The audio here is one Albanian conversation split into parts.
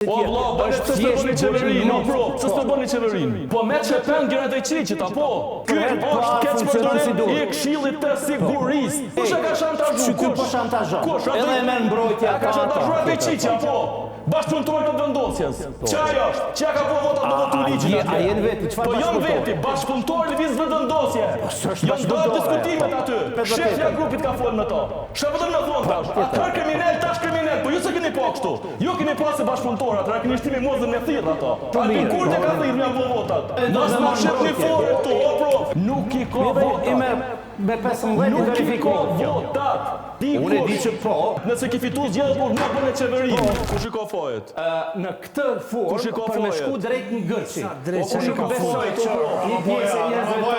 O vlla, bëni të bëni qeverinë, bro, se s'të bëni qeverinë. Po me që pen gjërat e qiqit, apo? Ky është keq përdorim i Këshillit të Sigurisë. Kush e ka shantazhuar? Ky po shantazhon. Edhe e merr mbrojtja ka shantazhuar e qiqit, apo? Bashkëpunëtorët të vendosjes. Çfarë është? Çka ka bërë votat në votu ligjit? A jeni veti? Çfarë? Po jam veti, bashkëpunëtorë lëviz në vendosje. Janë bërë diskutimet aty. Shefja e grupit ka folur me to. Çfarë do të më thonë tash? Ata kriminal, tash kriminal, po ju s'e keni pa kështu. Ju keni pasë bashkëpunëtorë, ata keni shtimi mozën me thirr ato. Albin Kurti ka thirrë me votat. Mos na shepni fore këtu, o pro. Nuk i ka votat. Me 15 verifikoj votat. Unë e di që po. Nëse ki fitu zgjedhjet por nuk bën qeverinë. Kush i ka fajet? Në këtë formë për me shku drejt një gërçi. Kush i ka fajet? Një pjesë e njerëzve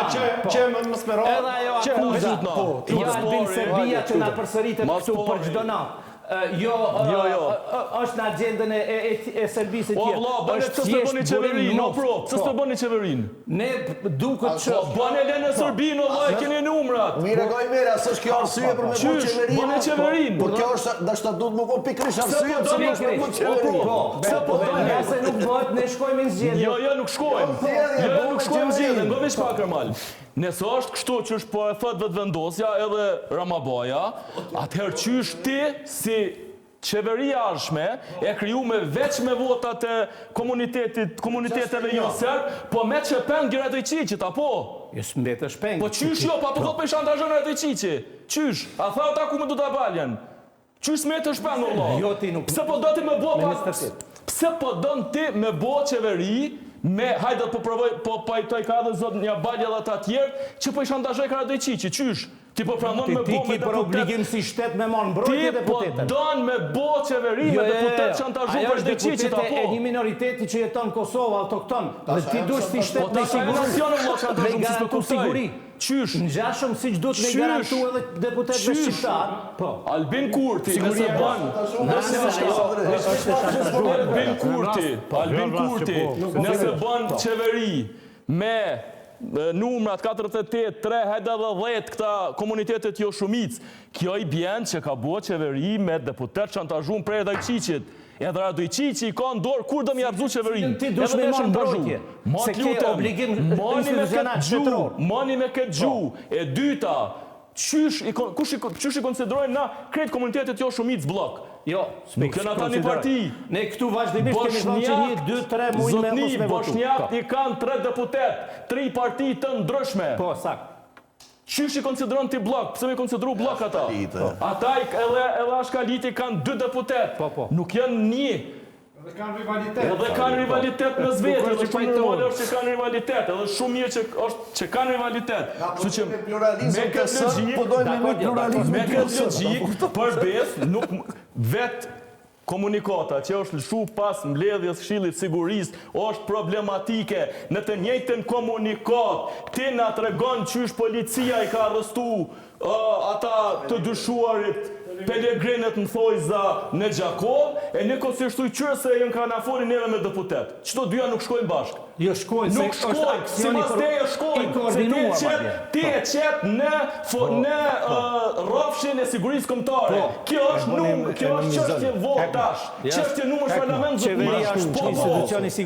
që më spero. Edhe ajo akuza. Jo Albin Serbia që na përsëritet këtu për çdo natë. Jo, është në agendën e Serbisë tjetër. O vlla, bëni të bëni qeverinë, no pro, se s'të bëni qeverinë. Ne duket që bëni lënë Serbinë, vlla, keni numrat. Mirë goj mirë, s'është kjo arsye për me bëj qeverinë. Bëni qeverinë. Por kjo është dashka duhet më kon pikërisht arsye pse nuk bëj qeverinë. Pse po bëni se nuk bëhet, ne shkojmë në zgjedhje. Jo, nuk shkojmë. Jo, nuk shkojmë në zgjedhje, ngoveç pak normal. Nëse është kështu qysh po e thot vendosja edhe Ramabaja, atëherë qysh ti si qeveria arshme e kriju me veç me votat e komuniteteve jo serb, po me që peng gjërat e qiqit, apo? Jo s'mbet është peng. Po qysh jo, pa po thot me shantazhon gjërat e qiqit. Qysh? A tha ata ku më du ta baljen? Qysh s'met është peng, Allah? Jo ti nuk. Pse po do ti me bo Pse po don ti me bo qeveri me hajde po provoj po pajtoj ka edhe zot një balje edhe ata tjerë që po i shantazhoj Karadziçiçi, qysh? Ti po pranon me bo me deputet. Ti për obligim si shtet me marr mbrojtje deputetën. Ti po don me bo qeveri me deputet shantazhuar për Karadziçiçit apo? E një minoriteti që jeton në Kosovë autokton. Dhe ti dush si shtet me siguri. Qysh? Ngjashëm siç duhet me garantu edhe deputetëve shqiptar. Po. Albin Kurti, nëse bën. Albin Kurti, nëse bën qeveri me numrat 48, 3, hajde edhe 10 këta komunitetet jo shumic, kjo i bjen që ka bërë qeveri me deputet shantazhuar për Karadziçiçit. Edhe Karadziçiçi i ka në dorë kur do më japzu qeverinë. Ti dush me marrë mbrojtje. Se ke obligim institucional shtetëror. Mani me këtë gjuhë. E dyta, qysh i konsiderojnë na krejt komunitetet jo shumic blok? Jo, nuk janë ata një parti. Ne këtu vazhdimisht kemi thënë që 1, 2, 3 muaj me mos me votu. Bosnjak i kanë 3 deputet, 3 parti të ndryshme. Po, sakt. Qysh i konsideron ti blok? Pse me konsideru blok ata? Ata edhe Ashkaliti kanë 2 deputet. Nuk janë një. Edhe kanë rivalitet. Edhe kanë rivalitet në zvetë. Edhe shumë rol është që kanë rivalitet. Edhe shumë mirë që kanë rivalitet. Kështu që me këtë logjik, me këtë logjik, përbes nuk vetë komunikata që është lëshu pas mbledhjes Këshillit Sigurisë është problematike. Në të njëjtën komunikat, ti na tregon qysh policia i ka arrestu ata të dyshuarit Pelegrinët në Thojza në Gjakov, e një kosishtu i qërë se jënë ka na folin neve me deputet. Qëto dyja nuk shkojnë bashkë. Jo shkojnë, nuk shkojnë, si mas teje shkojnë, se ti e qetë në rrafshin e sigurisë kombëtare. Kjo është qështje votash, qështje numësh parlament zë të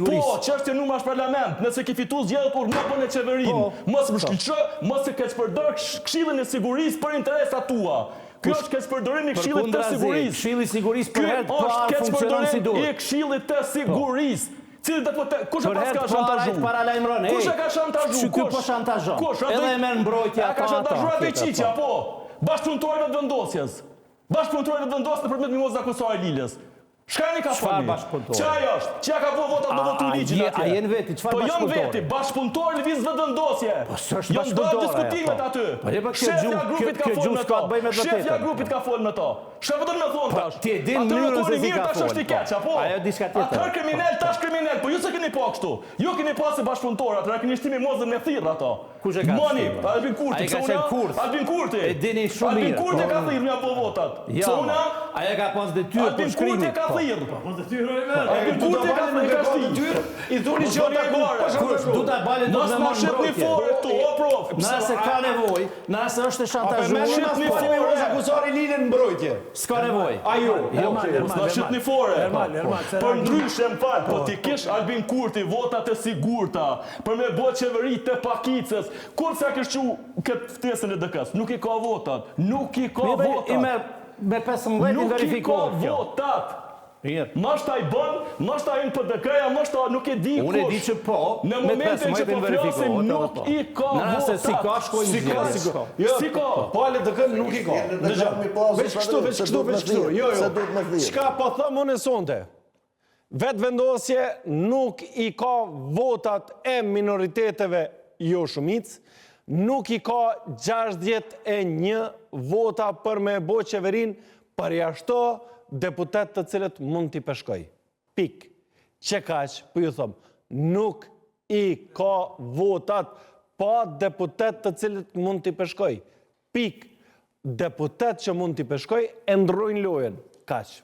po, qështje numësh parlament, nëse ki fitu zgjedhjet por nuk bën e qeverinë, mos më shkëllqë, mos e keq përdor Këshillin e Sigurisë për interesat tua. Kjo është keq përdorimi i Këshillit të Sigurisë. Këshilli i Sigurisë për herë parë funksionon si duhet. I Këshillit të Sigurisë. Cili deputet, kush e pas ka shantazhuar? Paralajmëron. Kush e ka shantazhuar? Ky po shantazhon. Edhe e merr mbrojtja ka shantazhuar Karadziçiçi apo? Bashkëpunëtorët e vendosjes. Bashkëpunëtorët e vendosjes nëpërmjet mimozës akusare Lilës. Shka një ka fali? Qaj është? Qja ka po votat në votu ligjit atje? A jenë veti? Qfar bashkëpunëtori? Po jam veti, bashkëpunëtori lëviz vë vendosje. Janë do diskutimet aty. Shefja grupit ka folë me to. Shefja grupit ka folë me to. Shka vëtën me thonë tash? Ti e din mënyrën se si ka tash është i keq, apo? Ajo diçka tjetër. Atër kriminal, tash kriminal. Po ju se keni pa kështu. Ju keni pa se bashkëpunëtorë, atër keni shtimi mozën me thirr ato. Kush e ka? Moni, Albin Kurti. Ai ka qenë Kurth. Albin Kurti. E dini shumë mirë. Albin Kurti ka thirr me apo votat. Pse una Aja ka pas detyrë për shkrimit. Albin Kurti ka thirrë. Albin Kurti ka detyrë, i thoni që ata Du ta bale do të Mos shit një fore këtu, o prof. Nëse ka nevojë, nëse është e shantazhuar, një fore akusari lidhen në mbrojtje. s'ka nevojë. Ajo. Na shit një fore. Për ndryshe më fal, po ti kish Albin Kurti votat e sigurta për me bë qeveri të pakicës. Kur sa kish çu këtë ftesën e DK-s? Nuk i ka votat. Nuk i ka votat. Me 15 i verifikohet kjo. Nuk i ka votat. Mashta i bën, mashta i në PDK-ja, mashta nuk e di kush. Unë e di që po, në momentin që po flasim nuk i ka votat. Nëse si ka shkojnë zgjedhje. Si ka? Po ale DK nuk i ka. Veç kështu. Jo. Çka po them unë sonte? Vetë vendosje nuk i ka votat e minoriteteve jo shumicë, nuk i ka 61 vota për me bo qeverin përjashto deputet të cilët mund t'i peshkoj. Pik. Që kaq, për ju thëmë, nuk i ka votat pa deputet të cilët mund t'i peshkoj. Pik. Deputet që mund t'i peshkoj e ndrojnë lojen. Kaq.